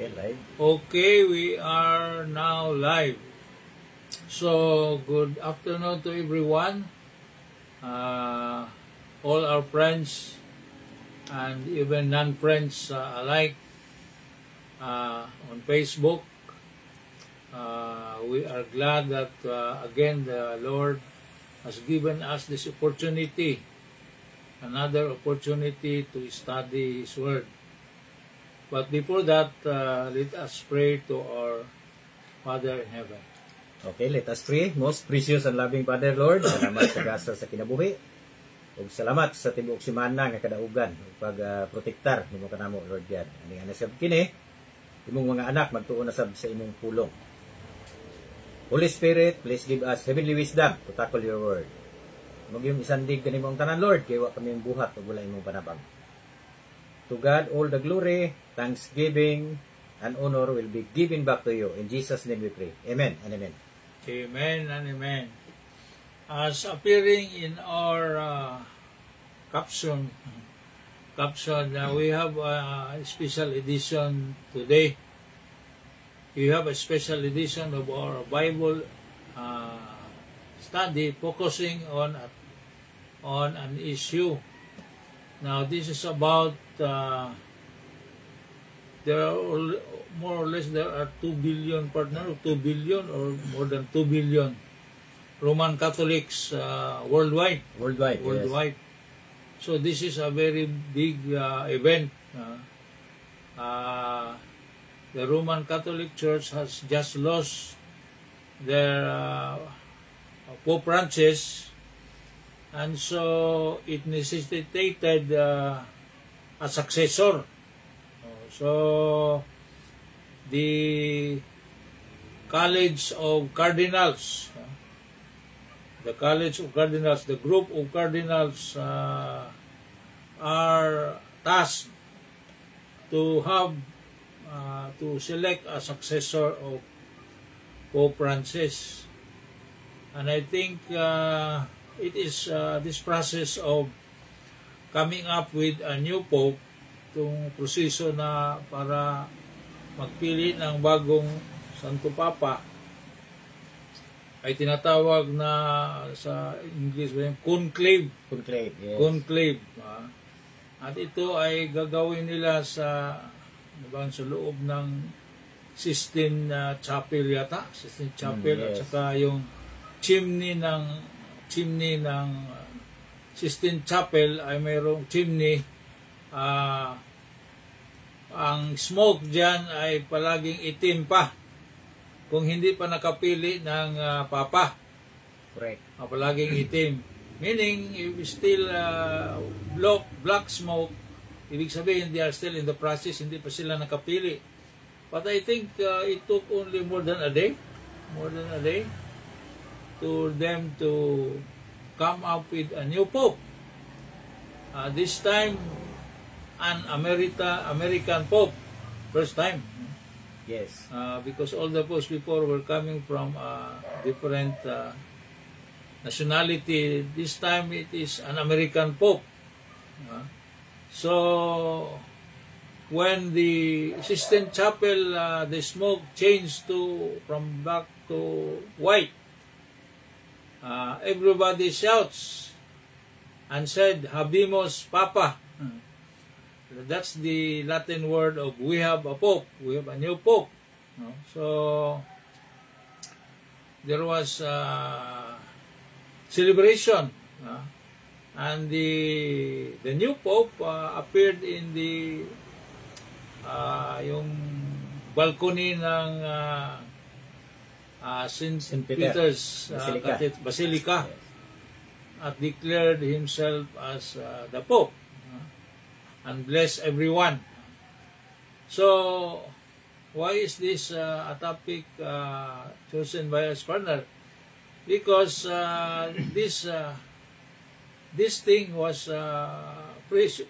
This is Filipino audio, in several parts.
Okay, live. Okay, we are now live. So, good afternoon to everyone, all our friends and even non-friends alike on Facebook. We are glad that again the Lord has given us this opportunity, another opportunity to study His Word. But before that, let us pray to our Father in heaven. Okay, let us pray. Most precious and loving Father, Lord, salamat sa gasa sa kinabuhi. Ug salamat sa tibuok semana nga kadaugan ug pag-protektar nimo kanamo, Lord God. Ani nga nasab kini imong mga anak magtuon na sab sa imong pulong. Holy Spirit, please give us heavenly wisdom to tackle your word. Magyong isandig kanimo ang tanan, Lord, kay wa kami buhat ug wala imong panabang. To God all the glory, thanksgiving, and honor will be given back to you. In Jesus' name we pray. Amen and amen. Amen and amen. As appearing in our caption, we have a special edition today. We have a special edition of our Bible study focusing on an issue. Now, this is about there are more or less there are 2 billion partner, 2 billion or more than 2 billion Roman Catholics worldwide. Yes. So this is a very big event. The Roman Catholic Church has just lost their Pope Francis, and so it necessitated a successor. So the College of Cardinals, the group of cardinals are tasked to have to select a successor of Pope Francis, and I think it is this process of coming up with a new pope, itong proseso na para magpili ng bagong Santo Papa ay tinatawag na sa English ba yung conclave. Yes. Conclave. At ito ay gagawin nila sa loob ng Sistine Chapel yata. Sistine Chapel. Yes. At saka yung chimney ng Sistine Chapel ay mayroong chimney. Ang smoke dyan ay palaging itim pa kung hindi pa nakapili ng Papa. Correct. Palaging itim. Meaning, if still black smoke, ibig sabihin, they are still in the process, hindi pa sila nakapili. But I think it took only more than a day to them to come up with a new pope. This time, an American pope. First time. Yes. Because all the popes before were coming from different nationality. This time it is an American pope. So when the Sistine Chapel, the smoke changed from black to white, everybody shouts and said, "Habemus Papa." That's the Latin word of we have a pope, we have a new pope. So there was celebration, and the new pope appeared in the yung balcony ng St. Peter's Basilica, Yes. At declared himself as the pope. And bless everyone. So, why is this a topic chosen by us, partner? Because this thing was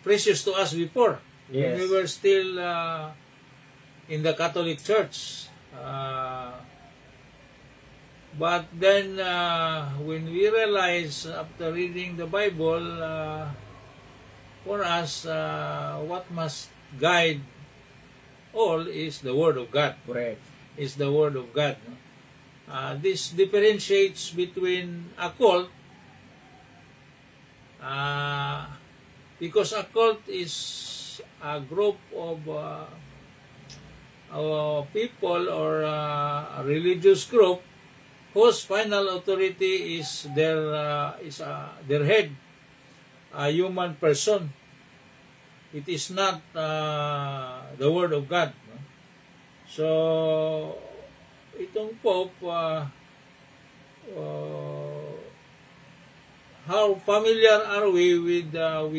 precious to us before. Yes. When we were still in the Catholic Church. But then, when we realize after reading the Bible, for us, what must guide all is the Word of God. Correct. Is the Word of God. No? This differentiates between a cult, because a cult is a group of people or a religious group whose final authority is their head, a human person. It is not the Word of God. No? So, itong Pope, how familiar are we with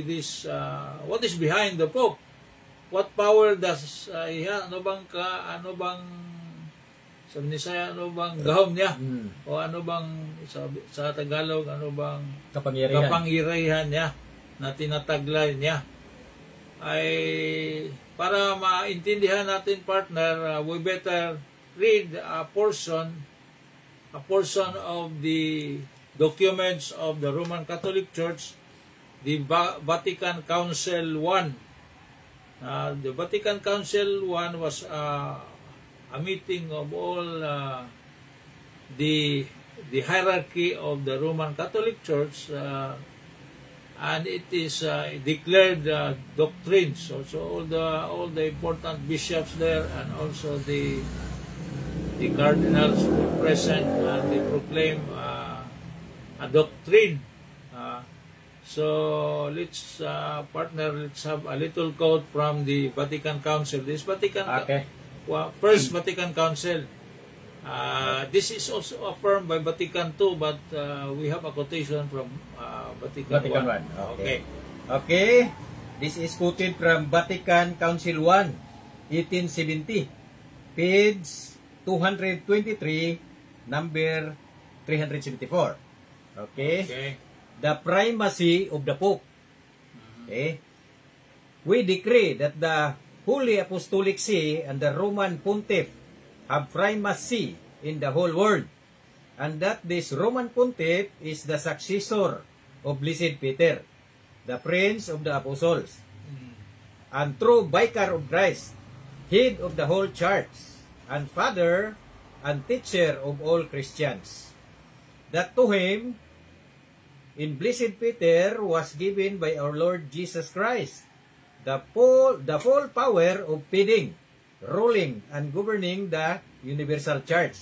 this? What is behind the Pope? What power does he have? Ano bang sabi ni Saya, ano bang gahom niya? O ano bang sa Tagalog, ano bang kapangyarihan niya na tinataglay niya? Ay para maintindihan natin, partner, we better read a portion of the documents of the Roman Catholic Church, the Vatican Council I. The Vatican Council I was a meeting of all the hierarchy of the Roman Catholic Church, and it is declared doctrines. Also, all the important bishops there, and also the cardinals were present, and they proclaim a doctrine. So let's let's have a little quote from the Vatican Council. This First Vatican Council. This is also affirmed by Vatican II, but we have a quotation from Vatican I. Okay. This is quoted from Vatican Council I, 1870, page 223, number 374. Okay. The primacy of the Pope. Okay. We decree that the Holy Apostolic See and the Roman Pontiff have primacy in the whole world, and that this Roman Pontiff is the successor of Blessed Peter, the Prince of the Apostles, and true Vicar of Christ, head of the whole Church, and Father and teacher of all Christians. That to him, in Blessed Peter, was given by our Lord Jesus Christ the full power of feeding, ruling, and governing the universal church,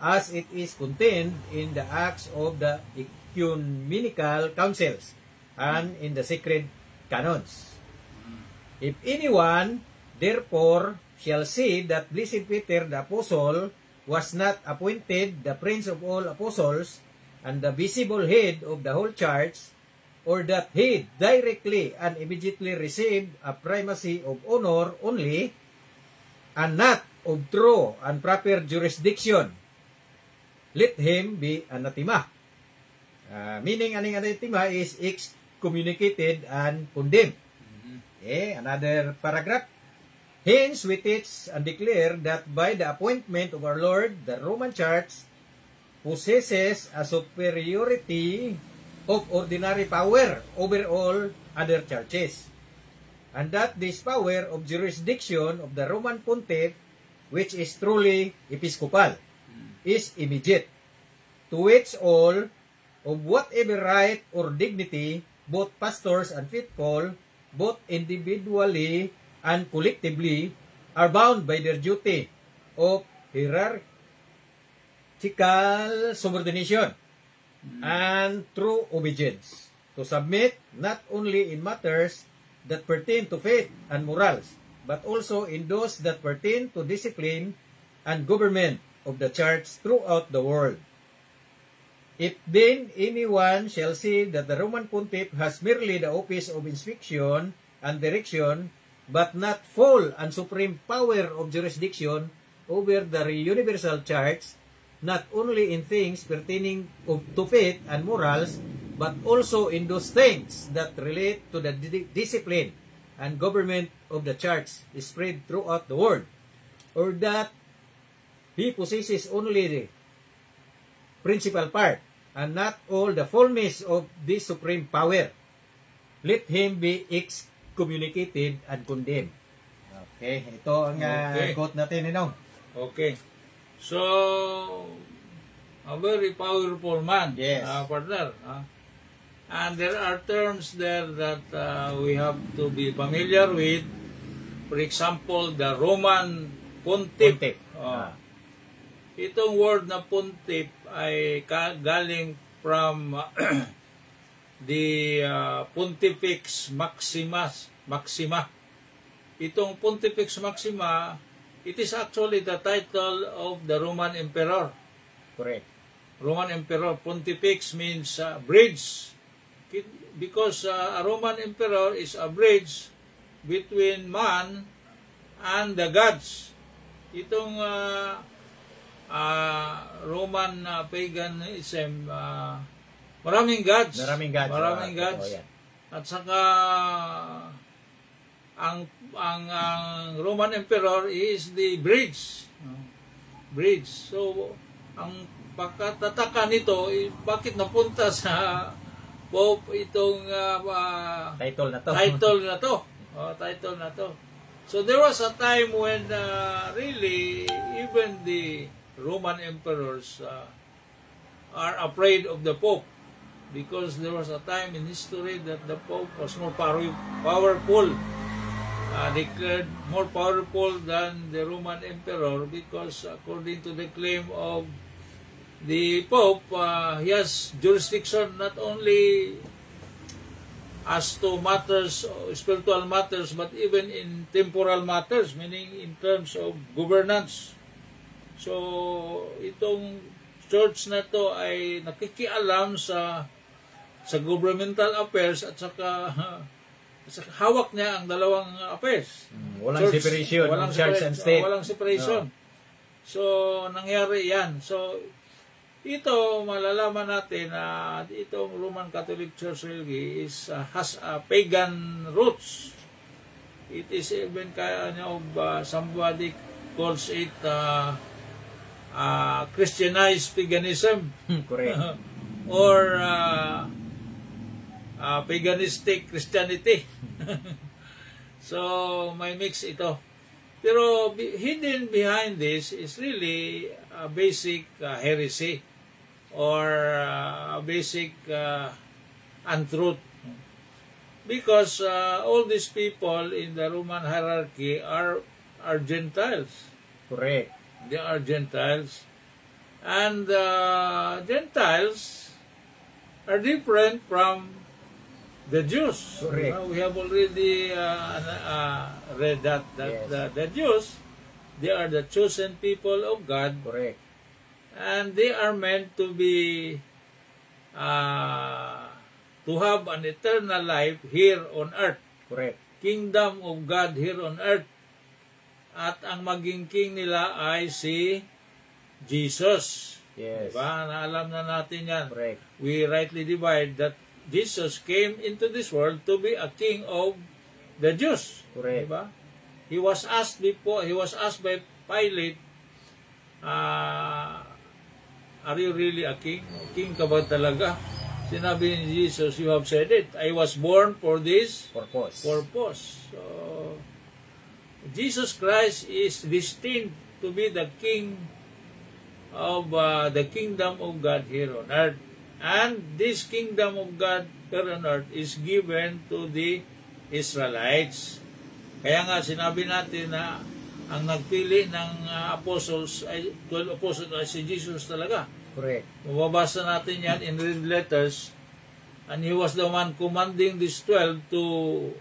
as it is contained in the Acts of the Ecumenical Councils and in the sacred canons. If anyone, therefore, shall say that Blessed Peter the Apostle was not appointed the Prince of all Apostles and the visible head of the whole church, or that he directly and immediately received a primacy of honor only, and not of true and proper jurisdiction, let him be anathema. Meaning, aning anathema is excommunicated and condemned. Okay, another paragraph. Hence, we teach and declare that by the appointment of our Lord, the Roman Church possesses a superiority of ordinary power over all other churches, and that this power of jurisdiction of the Roman Pontiff, which is truly episcopal, is immediate, to which all of whatever right or dignity both pastors and faithful, both individually and collectively, are bound by their duty of hierarchical subordination and true obedience, to submit not only in matters that pertain to faith and morals, but also in those that pertain to discipline and government of the church throughout the world. If then anyone shall say that the Roman Pontiff has merely the office of inspection and direction, but not full and supreme power of jurisdiction over the universal church, not only in things pertaining to faith and morals, but also in those things that relate to the discipline and government of the church spread throughout the world, or that he possesses only the principal part, and not all the fullness of this supreme power, let him be excommunicated and condemned. Okay, ito ang Okay. quote natin, Ninong. Okay. So, a very powerful man, Yes. partner. And there are terms there that we have to be familiar with. For example, the Roman pontiff. Pontiff. Itong word na pontiff ay galing from the Pontifex Maxima. Itong Pontifex Maxima, it is actually the title of the Roman Emperor. Correct. Roman Emperor. Pontifex means bridge. Because a Roman Emperor is a bridge between man and the gods. Itong Roman paganism, maraming gods. Maraming gods. Maraming gods. Oh, yeah. At saka ang Roman Emperor is the bridge. Bridge. So ang pagkatataka nito, bakit napunta sa Pope itong Title na to. Title na to. So there was a time when really even the Roman emperors are afraid of the Pope, because there was a time in history that the Pope was more powerful, declared more powerful than the Roman emperor, because according to the claim of the Pope, he has jurisdiction not only as to matters, spiritual matters, but even in temporal matters, meaning in terms of governance. So, itong church na to ay nakikialam sa governmental affairs at saka hawak niya ang dalawang affairs. Walang separation. Walang church and state. Walang separation. No. So, nangyari yan. So, ito, malalaman natin na itong Roman Catholic Church really has a pagan roots. It is even kind of somebody calls it Christianized paganism. Correct. Or paganistic Christianity. So, may mix ito. Pero hidden behind this is really a basic heresy or a basic untruth. Because all these people in the Roman hierarchy are Gentiles. Correct. They are Gentiles. And Gentiles are different from the Jews. Correct. We have already read that Yes. the Jews, they are the chosen people of God. Correct. And they are meant to be to have an eternal life here on earth. Correct. Kingdom of God here on earth. At ang maging king nila ay si Jesus. Yes. Diba? Naalam na natin yan. Correct. We rightly divide that Jesus came into this world to be a king of the Jews. Correct. Diba? He was asked by Pilate, are you really a king? King ka ba talaga? Sinabi ni Jesus, you have said it. I was born for this Purpose. So, Jesus Christ is destined to be the king of the kingdom of God here on earth. And this kingdom of God here on earth is given to the Israelites. Kaya nga sinabi natin na ang nagpili ng apostles, 12 apostles ay si Jesus talaga. Correct. Mababasa natin yan in red letters, and he was the one commanding these 12 to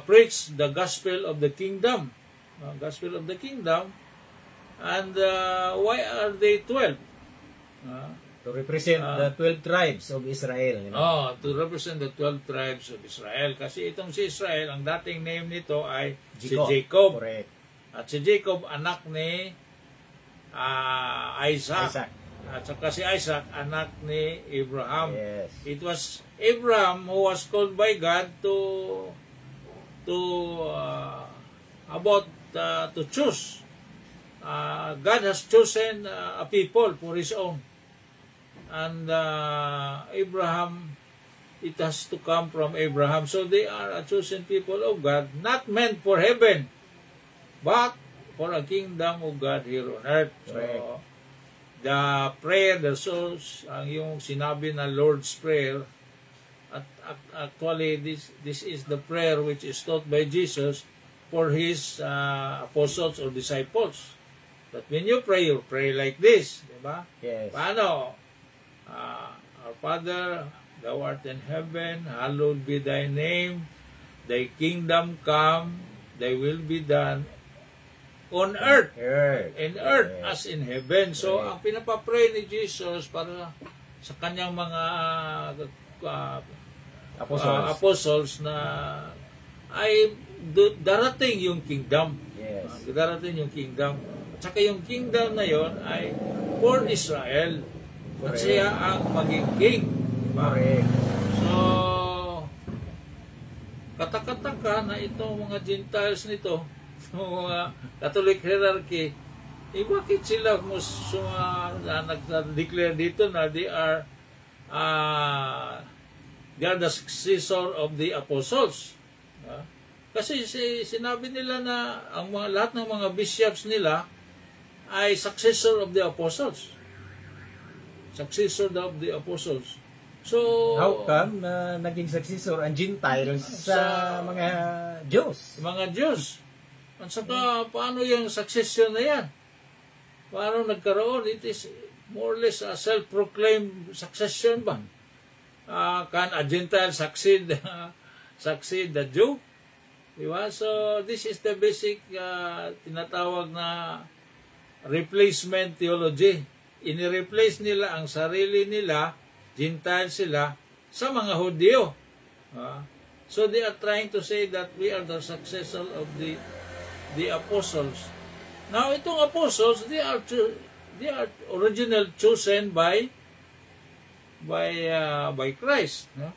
preach the gospel of the kingdom. Gospel of the kingdom. And why are they 12? To represent the 12 tribes of Israel. You know? To represent the 12 tribes of Israel. Kasi itong si Israel, ang dating name nito ay si Jacob. Correct. At si Jacob, anak ni Isaac. At saka si Isaac, anak ni Abraham. Yes. It was Abraham who was called by God to choose. God has chosen a people for His own. And Abraham it has to come from Abraham. So they are a chosen people of God, not meant for heaven, but for a kingdom of God here on earth. So, the prayer, the souls, ang yung sinabi na Lord's Prayer, actually this is the prayer which is taught by Jesus for His apostles or disciples. That when you pray like this, diba? Yes. Paano? Our Father, Thou art in heaven, hallowed be Thy name, Thy kingdom come, Thy will be done on earth, in earth as in heaven. So, ang pinapapray ni Jesus para sa kanyang mga apostles na ay darating yung kingdom. Yes. Darating yung kingdom. At saka yung kingdom na yon ay for Israel. At siya ang maging king. Diba? So, katakataka na itong mga Gentiles nito, mga Catholic hierarchy, bakit sila nag-declare dito na they are the successor of the apostles? Kasi sinabi nila na ang lahat ng mga bishops nila ay successor of the apostles. Successor of the apostles. So, how come na naging successor ang Gentiles sa mga Diyos? Mga Diyos. At saka, paano yung succession na yan? Paano nagkaroon? It is more or less a self-proclaimed succession ba? Can a Gentile succeed the Jew? Diba? So, this is the basic tinatawag na replacement theology. Ini-replace nila ang sarili nila, Gentile sila, sa mga Hudyo. So, they are trying to say that we are the successor of the apostles. Now, itong apostles, they are original chosen by Christ. No?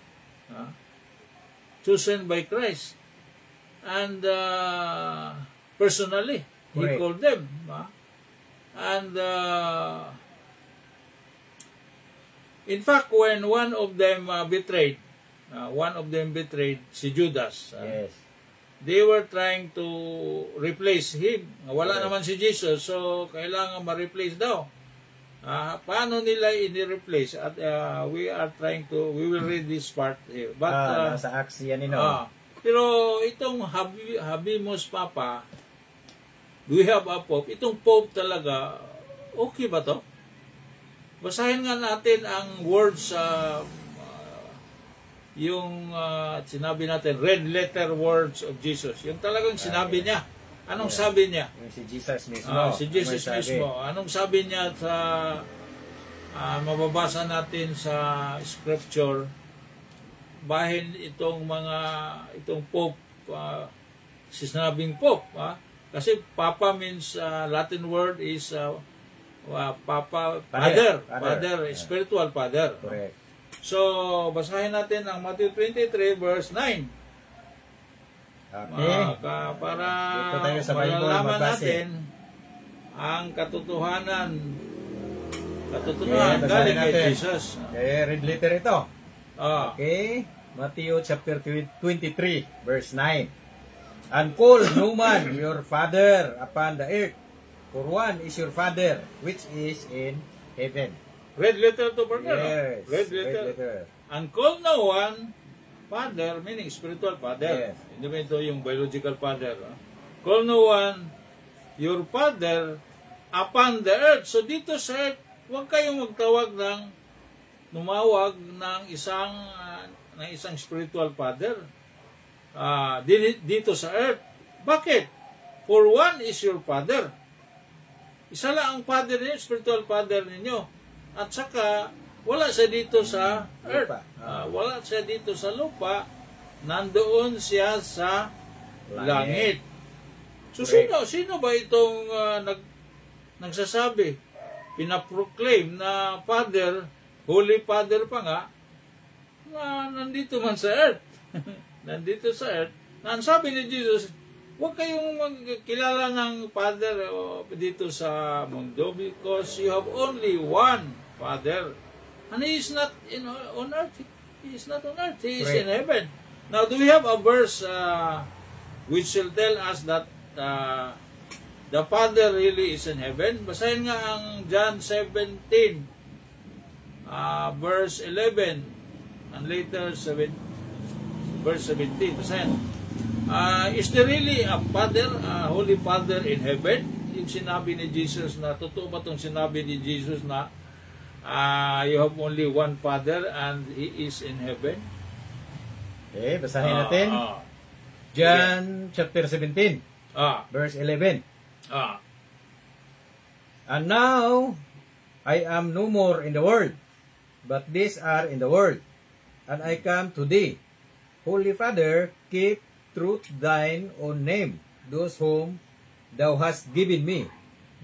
Chosen by Christ. And personally, He called them. And in fact, when one of them betrayed si Judas. Yes. They were trying to replace him. Wala naman si Jesus, so kailangan ma-replace daw. Paano nila ini-replace? At we will read this part here. But nasa Acts yan pero itong Habimos Papa, we have a Pope. Itong Pope talaga, okay ba to? Basahin nga natin ang words yung sinabi natin, red letter words of Jesus. Yung talagang sinabi niya. Anong sabi niya? Yung si Jesus mismo. Si Jesus mismo. Anong sabi niya sa mababasa natin sa scripture? Bahin itong Pope, sinabing Pope. Kasi Papa means Latin word is Papa, Father, spiritual father. Correct. So, basahin natin ang Matthew 23 verse 9. Okay. Para malalaman natin ang katotohanan galing kay Jesus. Okay, red letter ito. Okay. Matthew chapter 23 verse 9. And call no man your father upon the earth, for one is your Father which is in heaven. Red letter to partner. Yes. Red letter. And call no one Father, meaning spiritual father. Yes. Hindi ba ito yung biological father? Call no one your Father upon the earth. So dito sa earth, huwag kayong numawag ng isang spiritual father. Dito sa earth. Bakit? For one is your Father. Isa lang ang father ninyo, spiritual father ninyo. At saka, wala siya dito sa earth. Wala siya dito sa lupa. Nandoon siya sa langit. So, sino ba itong nagsasabi? Pinaproclaim na Father, Holy Father pa nga, na nandito man sa earth. Nandito sa earth. Na ang sabi ni Jesus, huwag kayong magkilala ng Father dito sa mundo because you have only one Father. And He is not on earth. He is not on earth. He is Correct. in heaven. Now, do we have a verse which will tell us that the Father really is in heaven? Basahin nga ang John 17, verse 11, and later verse 17. Basahin. Is there really a Father, a Holy Father in heaven? Yung sinabi ni Jesus na, totoo ba itong sinabi ni Jesus na you have only one Father and He is in heaven? Okay, basahin natin. John chapter 17, verse 11. And now I am no more in the world, but these are in the world, and I come to thee. Holy Father, keep truth thine own name, those whom thou hast given me,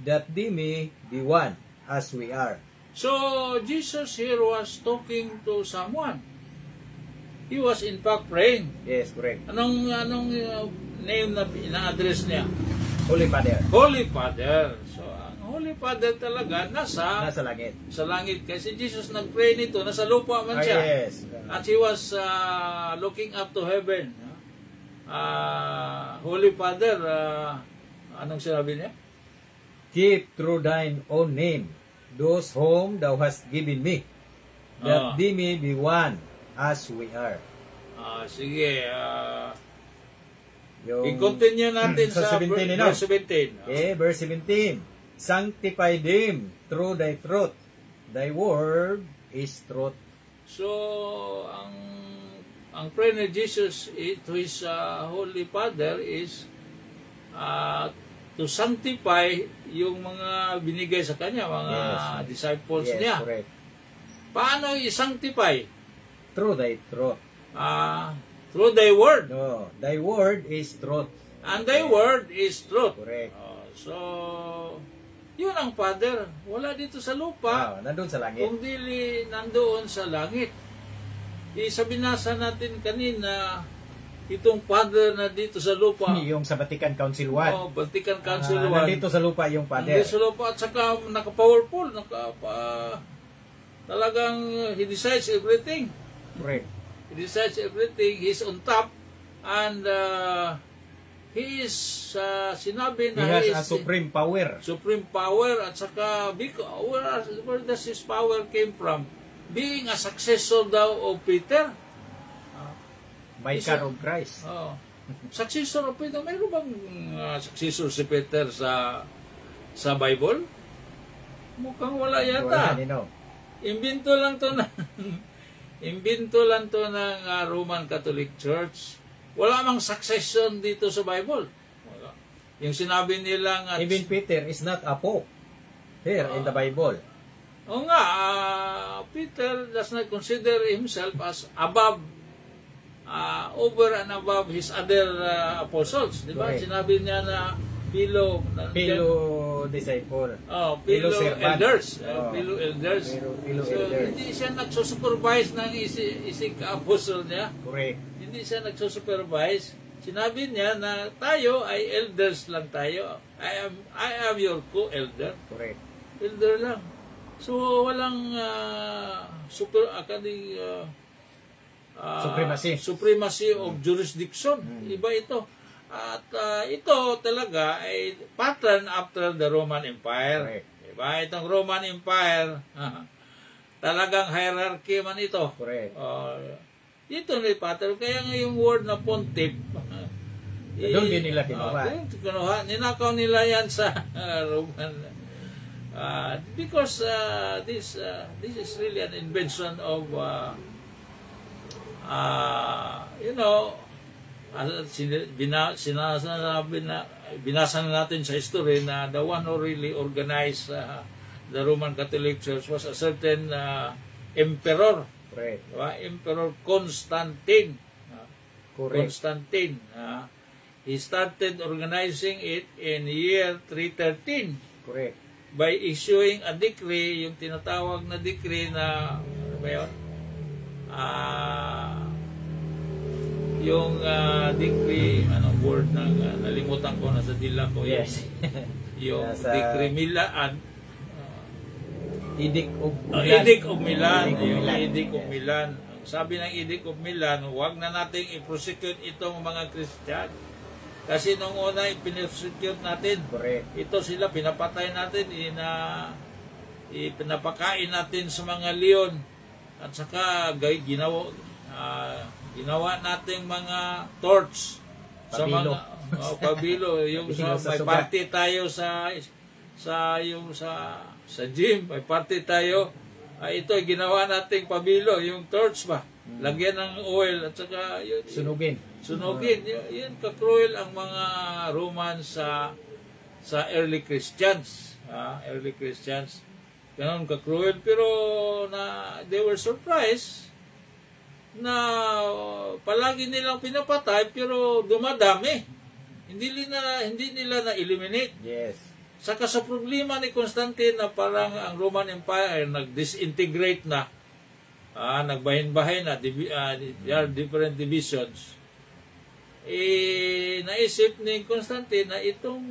that they may be one, as we are. So, Jesus here was talking to someone. He was in fact praying. Yes, correct. Anong name na ina-address niya? Holy Father. Holy Father. So, ang Holy Father talaga nasa langit. sa langit. Kasi Jesus nag-pray nito, nasa lupa man siya. Yes. At he was looking up to heaven. Holy Father, anong sinabi niya? Keep through thine own name, those whom thou hast given me, that they may be one, as we are. Sige. Yung I-continue natin sa 17, verse 17. Okay, verse 17. Sanctify them through thy truth. Thy word is truth. So, ang prayer ni Jesus to His Holy Father is to sanctify yung mga binigay sa Kanya, mga disciples niya. Correct. Paano i-sanctify? Through thy truth. Through thy word. No, thy word is truth. And thy word is truth. Correct. So, yun ang Father. Wala dito sa lupa. Nandun sa langit. Kung dili nandoon sa langit. Binasa natin kanina, itong Father na dito sa lupa. Yung sa Vatican Council 1. Vatican Council 1. Nandito sa lupa yung Father. Nandito sa lupa at saka naka-powerful. Talagang He decides everything. Correct. He decides everything. He's on top. And He is, sinabi na He has a supreme power. Supreme power. At saka, where does His power came from? Being a successor daw of Peter. Vicar of Christ. Successor of Peter. Mayroon bang successor si Peter sa Bible? Mukhang wala yata. Imbento lang to ng Roman Catholic Church. Wala mang succession dito sa Bible. Yung sinabi nilang even Peter is not a pope here in the Bible. O nga, Peter does not consider himself as above, over and above his other apostles. Di ba? Sinabi niya na Philo disciple. Philo elders. Philo elders. So, hindi siya nagsusupervise ng isig apostle niya. Correct. Hindi siya nagsusupervise. Sinabi niya na tayo ay elders lang tayo. I am your co-elder. Correct. Elder lang. So, walang supremacy of jurisdiction. Iba ito. At ito talaga ay pattern after the Roman Empire. Correct. Diba? Itong Roman Empire, talagang hierarchy man ito. Correct. Ito na pattern. Kaya nga yung word na pontiff, doon din nila kinuha. Ninakaw nila yan sa Roman. Because this is really an invention of binasa na natin sa history na the one who really organized the Roman Catholic Church was a certain emperor. Correct. Emperor Constantine. Correct. Constantine. He started organizing it in year 313. Correct. By issuing a decree, yung tinatawag na decree na, ano ba yun? Yung decree, anong word na, nalimutan ko, nasa dila ko. Yes. Yung decree Milan. Edict of Milan. Edict of Milan. Yung Edict of Milan. sabi ng Edict of Milan, huwag na nating i-prosecute itong mga Christian. Kasi nung una, i-prosecute natin. Correct. Ito sila, pinapatay natin, pinapakain natin sa mga leon. At saka, ginawa nating mga torch. Pabilo. Sa mga, pabilo. Yung Pabilo sa may sugat. party tayo sa gym, may party tayo. Ito, ginawa nating pabilo, yung torch ba? Lagyan ng oil at saka yun, Sunugin. sunugin. Yun ka-cruel ang mga Romans sa early Christians. Early Christians. Ganon ka-cruel. Pero they were surprised na palagi nilang pinapatay pero dumadami. Hindi nila na-eliminate. Yes. Saka sa problema ni Constantine na parang ang Roman Empire nag-disintegrate na, nagbahin-bahin na, there are different divisions. Naisip ni Constantine na itong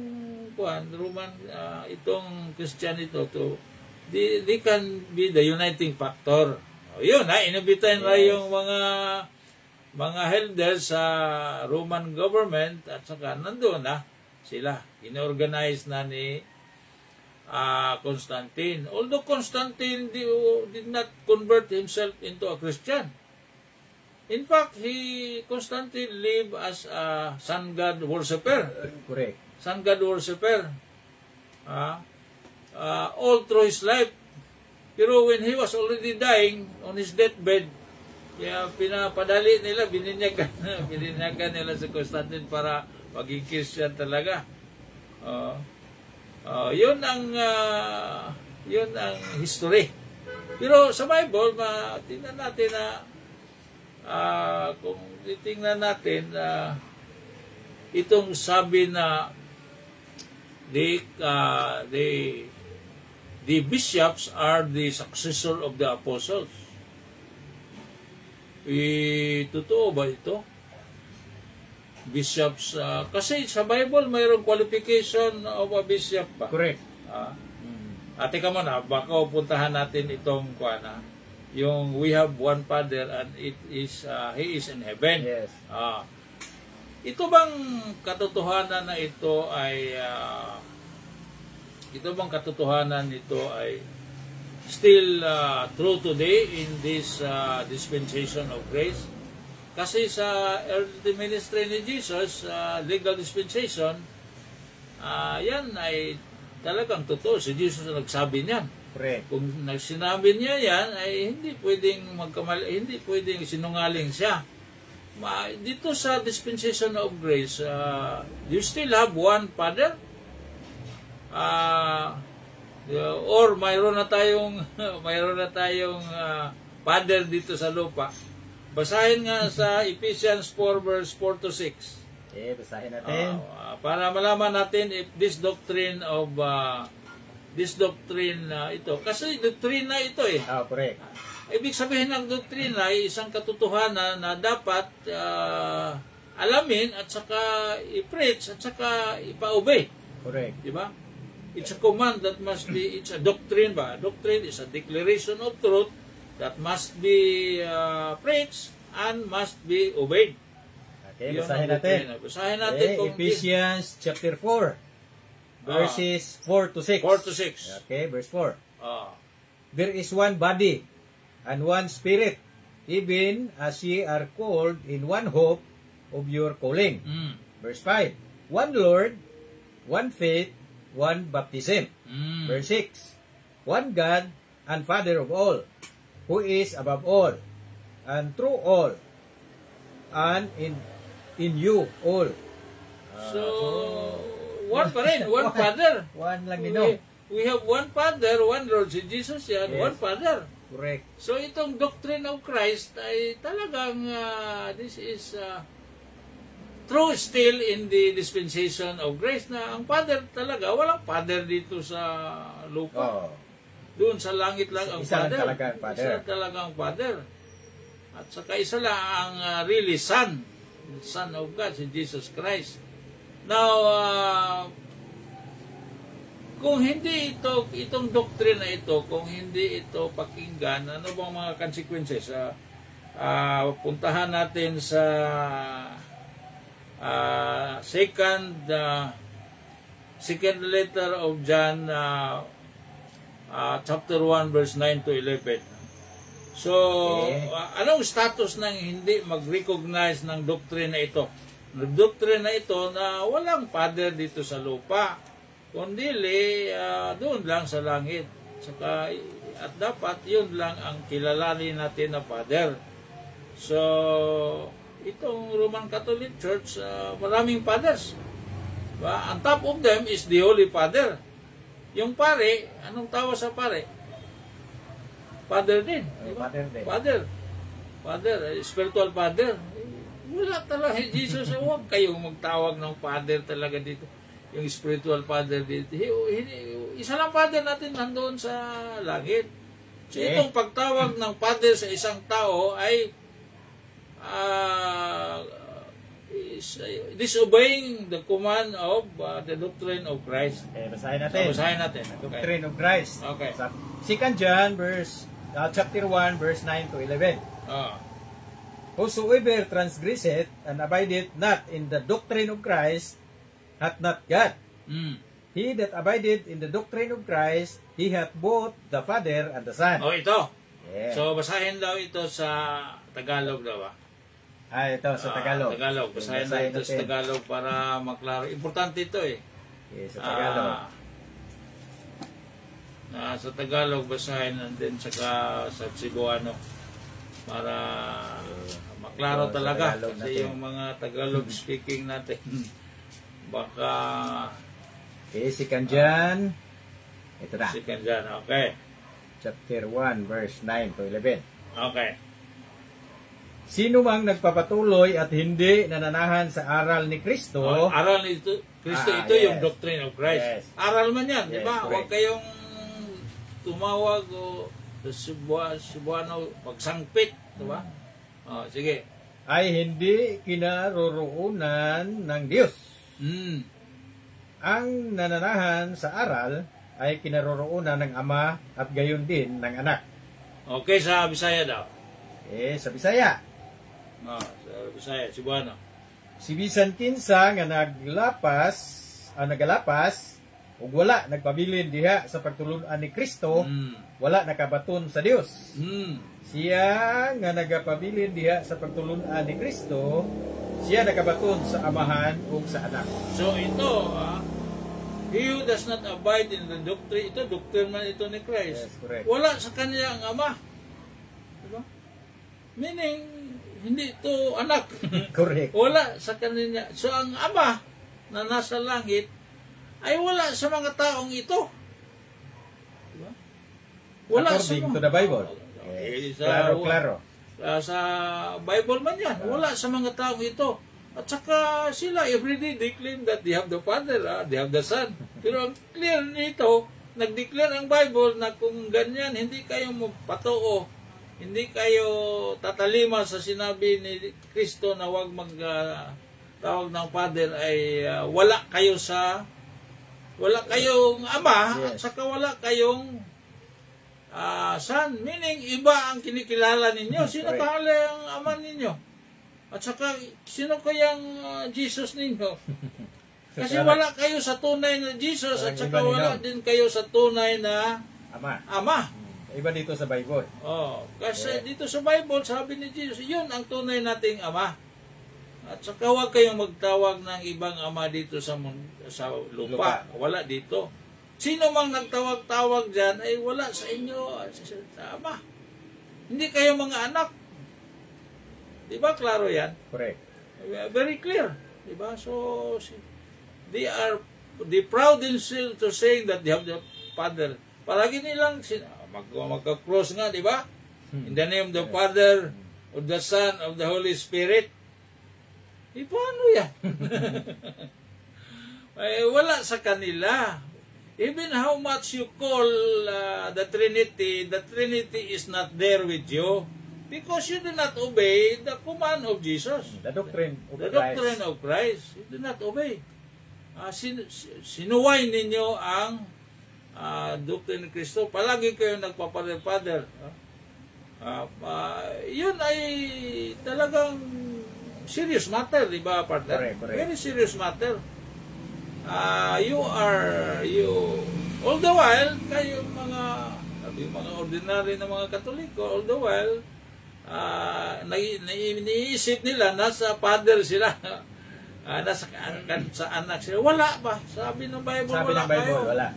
itong Christianity they can be the uniting factor. Yun, inibitahin na yung mga elders sa Roman government at saka nandoon na sila. Inorganize na ni Constantine. Although Constantine did not convert himself into a Christian. In fact, Constantine lived as a sun god worshipper. Correct. Sun god worshipper. All through his life. Pero when he was already dying on his deathbed, kaya pinapadali nila, bininyagan nila si Constantine para maging Christian talaga. Yun ang history. Pero sa Bible, tingnan natin na kung titingnan natin itong sabi na the bishops are the successor of the apostles. Totoo ba ito? Bishops, kasi sa Bible mayroong qualification of a bishop pa. Correct. Teka muna, baka puntahan natin itong yung we have one Father and he is in heaven. Yes. Ito bang katotohanan na ito ay still true today in this dispensation of grace? Kasi sa early ministry ni Jesus, legal dispensation, yan ay talagang totoo. Si Jesus nagsabi niyan. Correct. Kung sinabi niya yan, ay hindi pwedeng hindi pwedeng sinungaling siya. Dito sa dispensation of grace, you still have one Father? Or mayroon na tayong Father dito sa lupa. Basahin nga sa Ephesians 4 verse 4 to 6. Okay, basahin natin. Para malaman natin if this doctrine ito. Kasi doktrina ito eh. Correct. Ibig sabihin ng doktrina ay isang katotohanan na dapat alamin at saka i-preach at saka ipa-obey. Correct. Diba? It's a command that must be, it's a doctrine ba? A doctrine is a declaration of truth that must be preached and must be obeyed. Okay, Yun basahin ang natin. doktrina. Basahin natin kung Ephesians chapter 4, verses 4 to 6. 4 to 6. Okay, verse 4. Ah. There is one body and one spirit, even as ye are called in one hope of your calling. Verse 5. One Lord, one faith, one baptism. Verse 6. One God and Father of all, who is above all, and through all, and in you all. So, one pa rin, one Father. One lang din. We have one Father, one Lord. Si Jesus yan, Yes. one Father. Correct. So, itong doctrine of Christ ay talagang this is true still in the dispensation of grace na ang Father talaga, walang Father dito sa lupa. Doon sa langit lang ang Isa lang Father. talaga ang Father. Isa talaga ang Father. At saka isa lang ang really Son. The Son of God, si Jesus Christ. Now, kung hindi itong doctrine na ito, kung hindi ito pakinggan, ano bang mga consequences? puntahan natin sa second letter of John, chapter 1, verse 9 to 11. So, anong status ng hindi mag-recognize ng doctrine na ito? Doctrine na ito na walang Father dito sa lupa, kundi doon lang sa langit. Saka, at dapat yun lang ang kilalanin natin na Father. So, itong Roman Catholic Church, maraming fathers. On top of them is the Holy Father. Yung pare, anong tawag sa pare? Father din. Diba? Father, spiritual father. Wala talaga, Jesus, huwag kayong magtawag ng father talaga dito. Yung spiritual father dito. Isa lang father natin nandoon sa langit. So itong pagtawag ng father sa isang tao ay disobeying the command of the doctrine of Christ. Basahin natin. Basahin natin. Doctrine of Christ. Okay. Sa 2 John, chapter 1, verse 9 to 11. Whosoever transgresseth and abideth not in the doctrine of Christ hath not God. He that abideth in the doctrine of Christ, he hath both the Father and the Son. Ito. Yeah. So, basahin daw ito sa Tagalog daw. Ito sa Tagalog. Tagalog. Basahin daw ito sa Tagalog para maklaro. Importante ito eh. Sa Tagalog. Sa Tagalog basahin and then saka sa Cebuano para maklaro talaga kasi yung mga Tagalog speaking natin baka second John ito na. Second John, okay. Chapter 1 verse 9 to 11. Okay. Sino mang nagpapatuloy at hindi nananahan sa aral ni Kristo, aral ni Kristo ito yes. Yung doctrine of Christ. Yes. Aral man yan, di ba? Correct. Huwag kayong tumawag o Cebuano pagsangpit, di ba? Sige. ay hindi kinaroroonan ng Diyos. Ang nananahan sa aral ay kinaroroonan ng Ama at gayon din ng Anak. Okay, sa Bisaya daw. Sa Bisaya. Sa Bisaya, Cebuano. Si bisan kinsa nga nagalapas ug wala nagpabilin diha sa pagtulon-an ni Kristo, wala nakabaton sa Dios. Siya nga nagapabilin diha sa pagtulon-an ni Kristo, siya nakabaton sa Amahan ug sa Anak. So ito, he who does not abide in the doctrine, ito doctrine man ito ni Christ. Yes, correct. Wala sa kanya ang Ama. Diba? Meaning, hindi ito anak. Correct. Wala sa kanila. So ang Ama na nasa langit ay wala sa mga taong ito. Diba? Wala According to the Bible. Yes. Klaro. Sa Bible man yan. Wala sa mga taong ito. At saka sila everyday they claim that they have the Father, they have the Son. Pero ang clear nito, nag-declare ang Bible na kung ganyan, hindi kayo magpatoo, hindi kayo tatalima sa sinabi ni Kristo na huwag tawag ng Father ay wala kayong Ama, yes. At saka wala kayong Son. Meaning, iba ang kinikilala ninyo. Sino kaya ang Ama ninyo? At saka, sino kayang Jesus ninyo? Kasi wala kayo sa tunay na Jesus at saka wala din kayo sa tunay na Ama. Iba dito sa Bible. Kasi dito sa Bible, sabi ni Jesus, yun ang tunay nating Ama. At saka huwag kayong magtawag ng ibang Ama dito sa lupa. Wala dito. Sino mang nagtawag-tawag dyan, ay wala sa inyo sa Ama. Hindi kayo mga anak. Diba, klaro yan? Correct. Very clear. Diba? So, they proud themselves to saying that they have the Father. Palagi nilang magka-cross nga, diba? In the name of the Father, of the Son, of the Holy Spirit. Paano yan? Ay, wala sa kanila. Even how much you call the Trinity is not there with you. Because you do not obey the command of Jesus. The doctrine of Christ. You do not obey. Sinuway ninyo ang doctrine ni Kristo. Palagi kayo nagpapader-pader. Yun ay talagang serious matter, di ba, partner? Correct. Very serious matter. All the while, kayo mga ordinary na mga Katoliko, all the while, naiisip nila, nasa father sila, nasa sa anak sila. Wala ba? Sabi ng Bible, wala.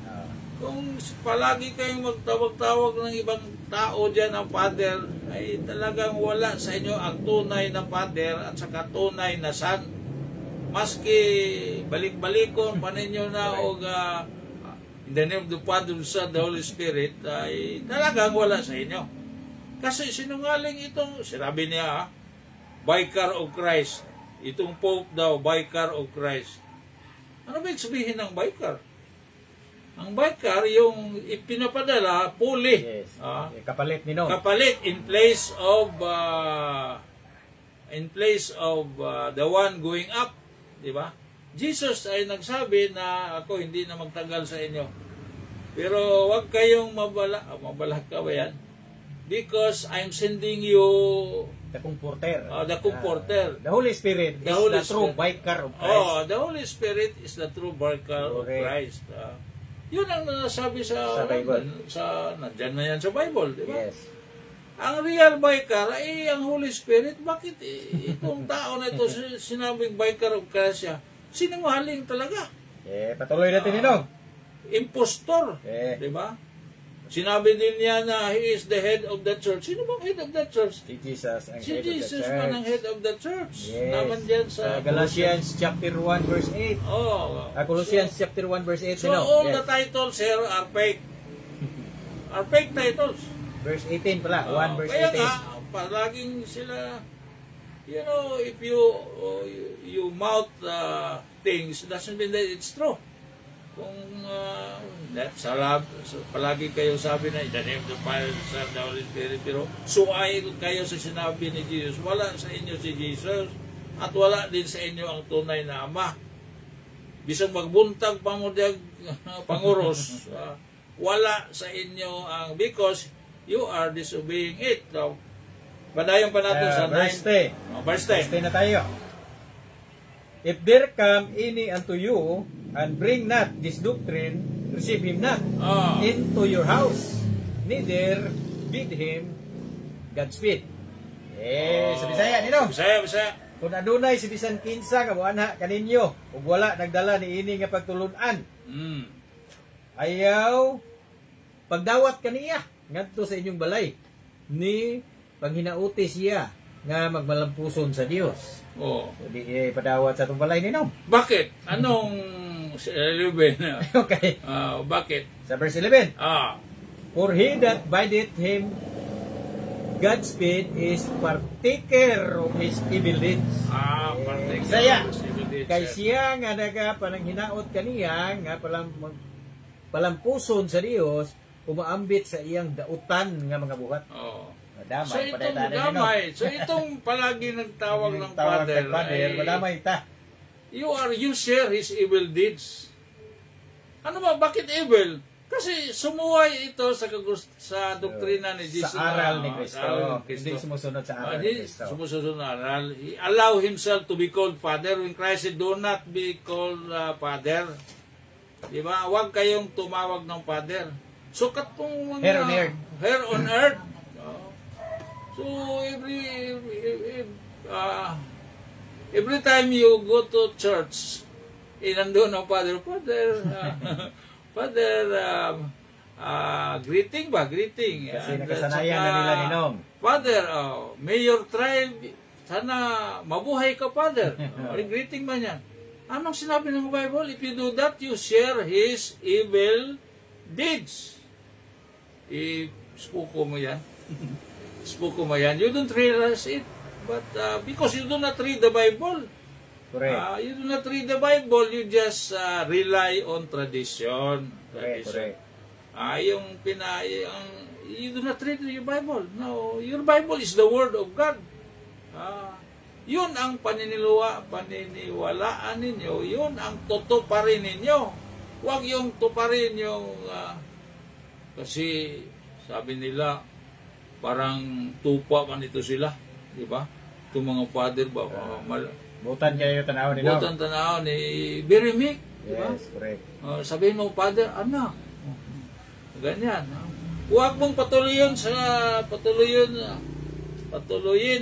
Kung palagi kayong magtawag-tawag ng ibang tao dyan ang father, ay talagang wala sa inyo ang tunay na father at saka tunay na son. Maski balik-balikon pa ninyo na o in the name of the Father, the Son, the Holy Spirit, ay talagang wala sa inyo. Kasi sinungaling itong, sinabi niya, vicar of Christ. Itong Pope daw, vicar of Christ. Ano ba yung sabihin ng vicar? Ang vicar, yung ipinapadala, puli. Yes. Kapalit ni Nong. Kapalit in place of the one going up. Diba? Jesus ay nagsabi na ako hindi na magtagal sa inyo. Pero wag kayong mabalak ka ba yan? Because I'm sending you the Comforter. The Comforter. The Holy Spirit is the true vicar of Christ. The Holy Spirit is the true vicar of Christ. Yun ang nasabi sa Bible. Nandyan na yan sa Bible, di ba? Yes. Ang real vicar ay ang Holy Spirit. Bakit itong tao na ito sinabing vicar of Christ siya? Sinungaling talaga. Patuloy natin ito. Impostor. Di ba? Sinabi din niya na he is the head of the church. Sino bang head of the church? Si Jesus ang Si head of the Jesus church. man ang head of the church. Yes. Naman dyan sa Galatians chapter 1 verse 8. Colossians chapter 1 verse 8. So all the titles here are fake. Are fake titles. Verse 18 pala. 1 verse 18. Kaya nga, palaging sila, if you mouth things, doesn't mean that it's true. Kung palagi kayo sabi na, in the name of the Father, the Son, the Holy Spirit, pero suay kayo sa sinabi ni Jesus. Wala sa inyo si Jesus at wala din sa inyo ang tunay na Ama. Bisang magbuntag pa mo diag panguros, wala sa inyo ang, because you are disobeying it. So, padayon pa natin sa verse 10. Verse 10. Na tayo. If there come any unto you, and bring not this doctrine, receive him not into your house, neither bid him Godspeed. Sa Bisaya nino. Bisaya. Kung adunay si bisan kinsa nga moanha kaninyo, ug wala nagdala ni ini nga pagtulun-an. Ayaw pagdawat kaniya ngadto sa inyong balay ni panghinauti siya nga magmalampuson sa Dios. Di padawat sa itong balay nino. Bakit? Anong 11? Okay. Bakit? Sa verse 11. For he that bideth him Godspeed is partaker of his evil deeds. Partaker Saya. of his evil deeds. Kay siya nga naga pananghinaot kaniya nga palampuson sa Dios, umaambit sa iyang dautan nga mga buhat. Damay, So itong palagi nagtawag ng Father, madamay ta. You share his evil deeds. Ano ba? Bakit evil? Kasi sumuway ito sa doktrina ni Jesus. Sa aral ni Kristo. Hindi sumusunod sa aral ni Kristo. Sumusunod sa aral. He allow himself to be called Father. When Christ said, do not be called Father. Diba? Huwag kayong tumawag ng Father. So katong mga here on earth. So every time you go to church, nandun ang Father, greeting. Kasi nakasanayan na nila ni Nong. Father, may your tribe, sana mabuhay ka, Father. Greeting ba niyan? Anong sinabi ng Bible? If you do that, you share his evil deeds. Spuko mo yan. You don't realize it. But because you do not read the Bible, you do not read the Bible, you just rely on tradition. Correct. You do not read your Bible. No, your Bible is the Word of God. Yun ang paniniwalaan ninyo. Yun ang tutuparin ninyo. Huwag yung tuparin yung kasi sabi nila parang tupa man ito sila, di ba? Itong mga father ba, Butan kayo tanaw ni butan tanaw ni very meek, di ba? Yes, correct. Sabihin mo, father, ano? Ganyan. Huwag mong patuloyin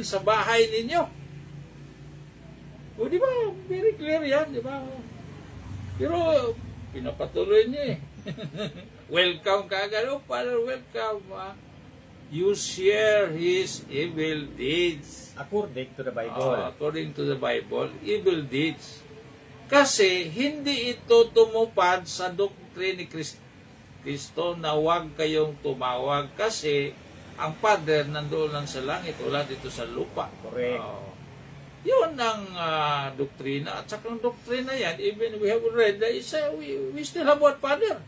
sa bahay ninyo. O, di ba? Very clear yan, di ba? Pero, pinapatuloy niya eh. Welcome ka agad. Oh, Father, welcome. You share his evil deeds. According to the Bible. According to the Bible, evil deeds. Kasi, hindi ito tumupad sa doktrina ni Kristo na huwag kayong tumawag. Kasi, ang Father nandoon lang sa langit, wala dito sa lupa. Correct. Yun ang doktrina. At saka ang doktrina yan, even we have read, we still have one Father.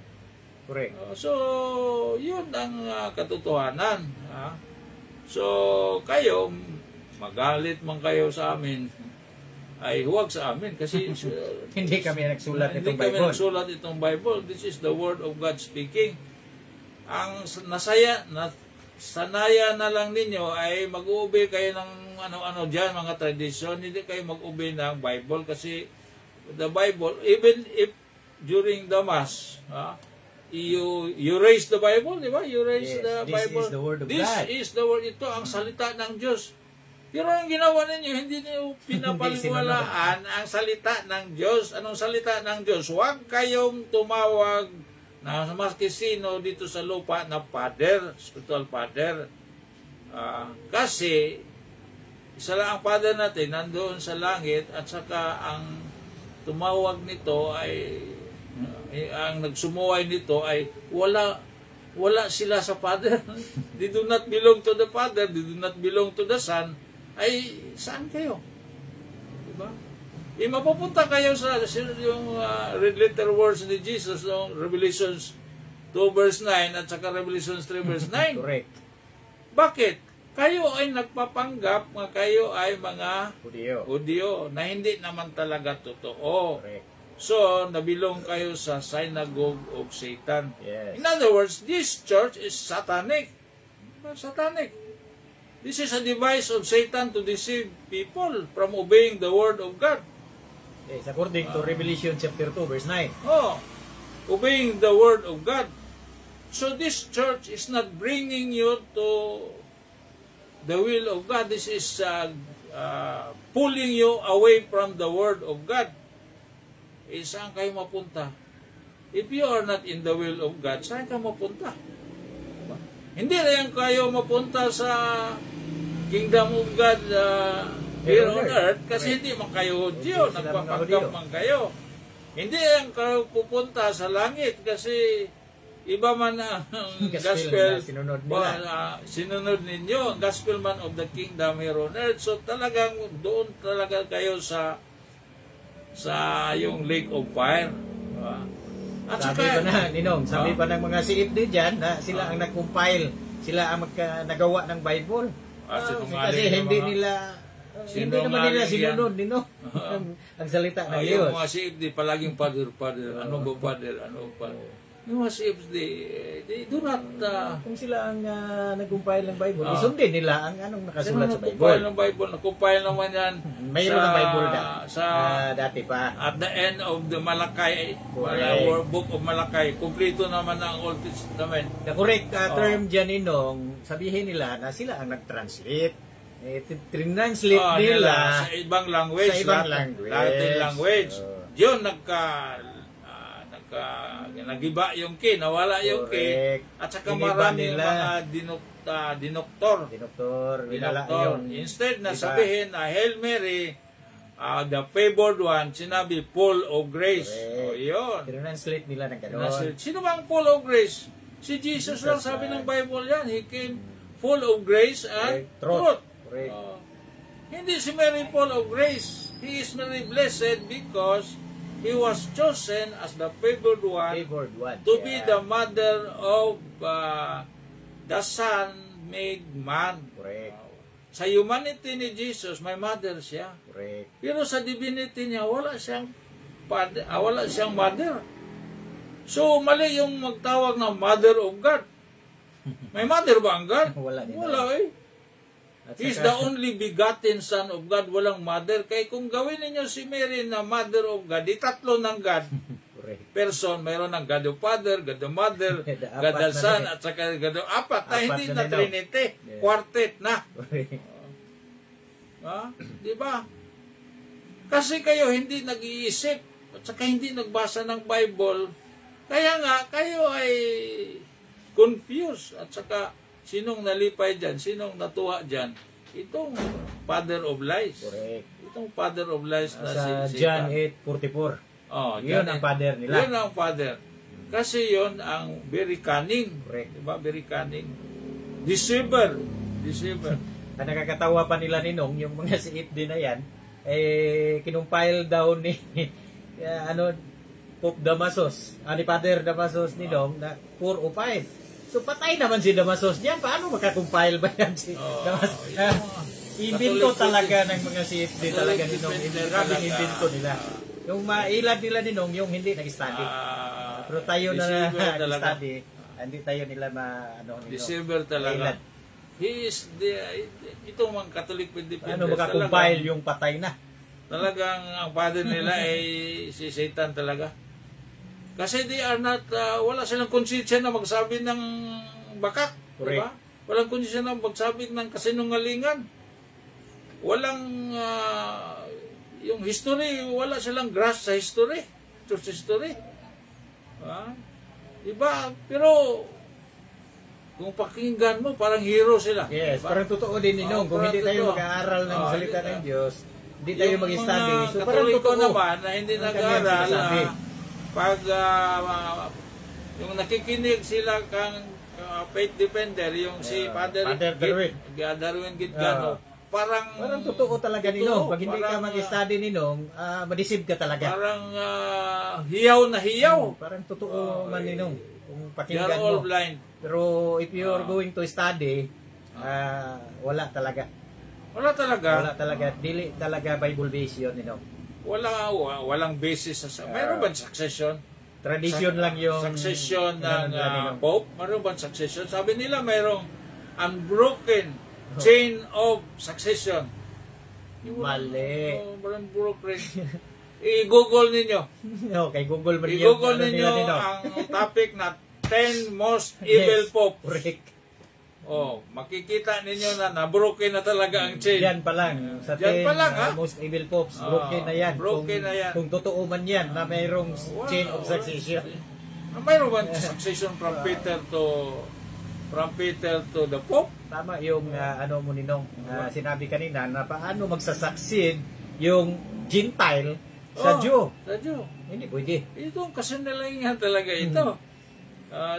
Correct. So, yun ang katotohanan. So, kayo, magalit man kayo sa amin, ay huwag sa amin kasi Hindi kami nagsulat hindi itong kami Bible. nagsulat itong Bible. This is the Word of God speaking. Ang sanaya na lang ninyo ay mag-uubay kayo ng ano-ano dyan, mga tradisyon. Hindi kayo mag-ubay ng Bible kasi the Bible, even if during the Mass, you raise the Bible, di ba? You raise the Bible. This is the Word of This God. is the Word. Ito ang salita ng Diyos. Pero ang ginawa ninyo, hindi niyo pinapaliwalaan ang salita ng Diyos. Anong salita ng Diyos? Huwag kayong tumawag na maski sino dito sa lupa na Father, spiritual Father. Kasi, isa lang ang Father natin, nandoon sa langit, at saka ang tumawag nito ay ang nagsumuway nito ay wala sila sa Father. They do not belong to the Father, they do not belong to the Son. Ay saan kayo? Diba? Mapupunta kayo sa yung red letter words ni Jesus ng Revelations 2 verse 9 at saka Revelations 3 verse 9. Correct. Bakit? Kayo ay nagpapanggap na kayo ay mga Hudyo. na hindi naman talaga totoo. Correct. So, nabilong kayo sa synagogue of Satan. Yes. In other words, this church is satanic. Satanic. This is a device of Satan to deceive people from obeying the word of God. Yes, according to Revelation chapter 2 verse 9. Obeying the word of God. So this church is not bringing you to the will of God. This is pulling you away from the word of God. Saan kayo mapunta? If you are not in the will of God, saan ka mapunta? Hindi rin kayo mapunta sa kingdom of God here on earth kasi hindi man kayo Hudyo, nagpapanggap man kayo. Hindi rin kayo pupunta sa langit kasi iba man ang gospel sinunod ninyo, gospel man of the kingdom here on earth. So talagang doon talaga kayo sa yung lake of fire. At sabi pa na, Ninong, sabi pa ng mga CFD dyan na sila ang nag-compile, sila ang nagawa ng Bible. Kasi hindi naman nila sinunod, Ninong, ang salita ng Diyos. Yung mga CFD, palaging Father, ano ba Father, Yung mga CFD, they do not... kung sila ang nag-compile ng Bible, isundin nila ang anong nakasulat sa Bible. Nag-compile ng Bible, nag-compile naman yan mayroon ng Bible dati pa. At the end of the Malakay, book of Malakay, kumplito naman ang Old Testament. The correct term dyan, Ninong, sabihin nila na sila ang nag-translate. Trinanslate nila sa ibang language. Latin language. Yun, nagiba yung K, nawala yung K, at saka marami mga dinoktor. Instead na sabihin na Hail Mary, the favored one, sinabi full of grace. Yun. Translate nila ng gano'n. Sino bang full of grace? Si Jesus lang sabi ng Bible yan. He came full of grace and truth. Hindi si Mary full of grace. He is very blessed because He was chosen as the favored one to be the mother of the Son made man. Sa humanity ni Jesus, may mother siya. Pero sa divinity niya, wala siyang mother. So, mali yung magtawag na Mother of God. May mother ba ang God? Wala din. Wala eh. At He's saka- the only begotten Son of God, walang mother. Kaya kung gawin ninyo si Mary na Mother of God, di tatlo ng God. Correct. Person, mayroon ng God the Father, God the Mother, The God the apat na Son, din. at saka God the apat na Apat hindi na na din, no? Trinity. Yeah. Quartet na. Correct. Ha? Di ba? Kasi kayo hindi nag-iisip at saka hindi nagbasa ng Bible. Kaya nga, kayo ay confused. At saka, sinong nalipay dyan? Sinong natuwa dyan? Itong father of lies. Correct. Itong father of lies na Sa si John Satan. 8:44. Oh, Yun John ang 8. father nila. Yun ang father. Kasi yun ang very cunning. Correct. Diba? Very cunning. Deceiver. Deceiver. Ang nakakatawa pa nila ni Nong, yung mga si din na yan, kinumpile daw ni Pope Damasus, ni Father Damasus ni Nong, na 4 o 5. So patay naman si Damasus niyan. Paano makakumpile ba yan si Damasus? Imbento talaga ng mga si din talaga ni Nong. Grabing imbento nila. Yung mailad nila ni Nong, yung hindi nag-study. Pero tayo na nag-study, hindi tayo nila Deceiver talaga. He is itong mga Catholic Independence. Ano makakumpile yung patay na? Talagang ang father nila ay si Satan talaga. Kasi they are not, wala silang konsensya na magsabi ng bakak. Correct. Diba? Walang konsensya na magsabi ng kasinungalingan. Walang, yung history, wala silang grasp sa history. Church history. Diba? Pero, kung pakinggan mo, parang hero sila. Yes, diba? parang totoo din ninong. Kung parang hindi tayo totoo. mag-aaral ng salita ng Diyos, hindi tayo Yung mag-study. mga So parang Katoliko totoo. naman na hindi Ang nag-aaral, kanyang sinasabi. pag yung nakikinig sila kang faith defender, yung si Father Darwin Gitgano, parang totoo talaga totoo, ninong. Pag hindi ka parang, mag-study ninong, madisib ka talaga. parang hiyaw na hiyaw. Parang totoo man ninong. Kung They pakinggan are all mo. blind. Pero if you are going to study, wala talaga. Wala talaga. Wala talaga. Dili talaga Bible based yun, ninong. Walang basis sa mayroon ba succession? Tradition lang yung succession ng ninong. Pope. Mayroon ba succession? Sabi nila mayroong unbroken chain of succession. Mali. Walang broken. I-google ninyo. Okay, Google mo I-google ninyo ang topic na 10 most evil popes. Correct. Makikita ninyo na na-broken na talaga ang chain. Yan pa lang. Sa Yan pa lang, ha? most evil popes, broken na yan. Broken na yan. Kung totoo man yan, na mayroong chain of succession. Mayroon ba succession from Peter to the Pope? Tama yung mo ninong sinabi kanina na paano magsasucceed yung Gentile sa Jew. Sa Jew. Hindi pwede. Itong kasanalingan talaga ito.